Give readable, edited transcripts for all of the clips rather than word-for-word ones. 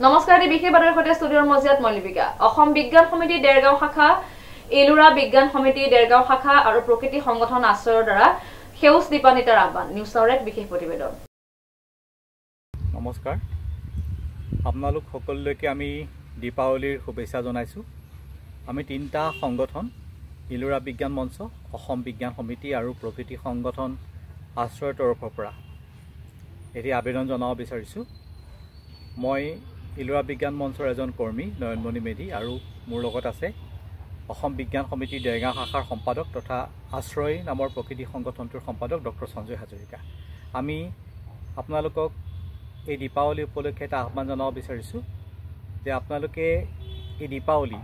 নমস্কাৰ দি বিশেষ বাতৰিৰ সৈতে ষ্টুডিঅ'ৰ মজিয়াত মই লিপিকা। অসম বিজ্ঞান সমিতি দেৰগাঁও শাখা, এলুৰা বিজ্ঞান সমিতি দেৰগাঁও শাখা আৰু প্ৰকৃতি সংগঠন আশ্ৰয়ৰ দ্বাৰা সেউজ দীপান্বিতাৰ আহ্বান। নিউজ আৱাৰ এক বিশেষ প্ৰতিবেদন। নমস্কাৰ, আপোনালোক সকলোলৈকে আমি দীপাৱলীৰ শুভেচ্ছা জনাইছোঁ। আমি তিনিটা সংগঠন, এলুৰা বিজ্ঞান মঞ্চ, অসম বিজ্ঞান সমিতি আৰু প্ৰকৃতি সংগঠন আশ্ৰয়ৰ তৰফৰ পৰা এটি আবেদন জনাব বিচাৰিছোঁ। মই এলুৰা বিজ্ঞান মঞ্চৰ এজন কৰ্মী নয়নমণি মেধি আৰু মোৰ লগত আছে অসম বিজ্ঞান সমিতি দেৰগাঁও শাখাৰ সম্পাদক তথা আশ্ৰয় নামৰ প্ৰকৃতি সংগঠনটোৰ সম্পাদক ডক্টৰ সঞ্জয় হাজৰিকা। আমি আপোনালোকক এই দীপাৱলী উপলক্ষে এটা আহ্বান জনাব বিচাৰিছোঁ যে আপোনালোকে এই দীপাৱলী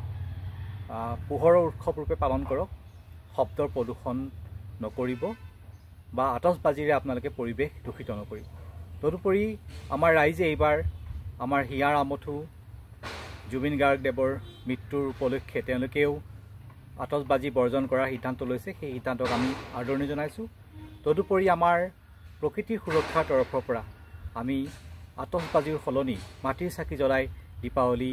পোহৰৰ উৎসৱ ৰূপে পালন কৰক, শব্দৰ প্ৰদূষণ নকৰিব বা আতচবাজিৰে আপোনালোকে পৰিৱেশ দূষিত নকৰিব। তদুপৰি আমাৰ ৰাইজে এইবাৰ আমাৰ হিয়াৰ আমঠু জুবিন গাৰ্গদেৱৰ মৃত্যুৰ উপলক্ষে তেওঁলোকেও আতচবাজি বৰ্জন কৰাৰ সিদ্ধান্ত লৈছে। সেই সিদ্ধান্তক আমি আদৰণি জনাইছোঁ। তদুপৰি আমাৰ প্ৰকৃতিৰ সুৰক্ষাৰ তৰফৰ পৰা আমি আতচবাজিৰ সলনি মাটিৰ চাকি জ্বলাই দীপাৱলী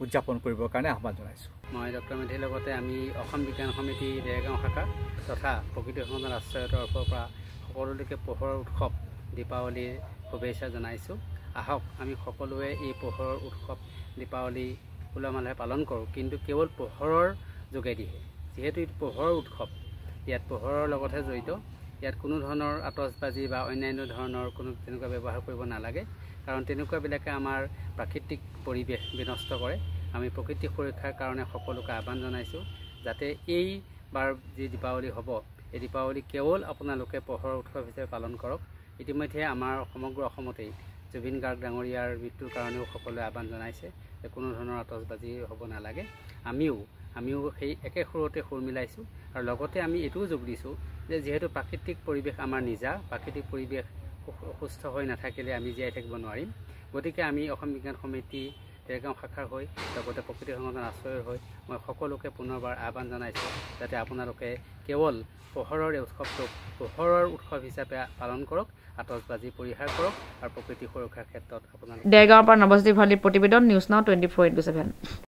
উদযাপন কৰিবৰ কাৰণে আহ্বান জনাইছোঁ। মই ডক্টৰ মেধিৰ লগতে আমি অসম বিজ্ঞান সমিতি দেৰগাঁও শাখা তথা প্ৰকৃতি সংগঠন আশ্ৰয়ৰ তৰফৰ পৰা সকলোলৈকে পোহৰৰ উৎসৱ দীপাৱলীৰ শুভেচ্ছা জনাইছোঁ। আহক আমি সকলোৱে এই পোহৰৰ উৎসৱ দীপাৱলী উলহ মালহে পালন কৰোঁ, কিন্তু কেৱল পোহৰৰ যোগেদিহে। যিহেতু এইটো পোহৰৰ উৎসৱ, ইয়াত পোহৰৰ লগতহে জড়িত। ইয়াত কোনো ধৰণৰ আতচবাজি বা অন্যান্য ধৰণৰ কোনো তেনেকুৱা ব্যৱহাৰ কৰিব নালাগে, কাৰণ তেনেকুৱাবিলাকে আমাৰ প্ৰাকৃতিক পৰিৱেশ বিনষ্ট কৰে। আমি প্ৰকৃতি সুৰক্ষাৰ কাৰণে সকলোকে আহ্বান জনাইছোঁ যাতে এইবাৰ যি দীপাৱলী হ'ব, এই দীপাৱলী কেৱল আপোনালোকে পোহৰৰ উৎসৱ হিচাপে পালন কৰক। ইতিমধ্যে আমাৰ সমগ্ৰ অসমতেই জুবিন গাৰ্গ ডাঙৰীয়াৰ মৃত্যুৰ কাৰণেও সকলোৱে আহ্বান জনাইছে যে কোনো ধৰণৰ আতচবাজি হ'ব নালাগে। আমিও সেই একে সুৰতে সুৰ মিলাইছোঁ আৰু লগতে আমি এইটোও যোগ দিছোঁ যে যিহেতু প্ৰাকৃতিক পৰিৱেশ আমাৰ নিজা, প্ৰাকৃতিক পৰিৱেশ সুস্থ হৈ নাথাকিলে আমি জীয়াই থাকিব নোৱাৰিম। গতিকে আমি অসম বিজ্ঞান সমিতি দেৰগাঁও শাখাৰ হৈ লগতে প্ৰকৃতি সংগঠন আশ্ৰয়ৰ হৈ মই সকলোকে পুনৰবাৰ আহ্বান জনাইছোঁ যাতে আপোনালোকে কেৱল পোহৰৰ এই উৎসৱটোক পোহৰৰ উৎসৱ হিচাপে পালন কৰক, আতচবাজি পৰিহাৰ কৰক আৰু প্ৰকৃতি সুৰক্ষাৰ ক্ষেত্ৰত আপোনালোকে। দেৰগাঁৱৰ পৰা নৱজ্যোতি ভৰালীৰ প্ৰতিবেদন, নিউজ নাও 24/7।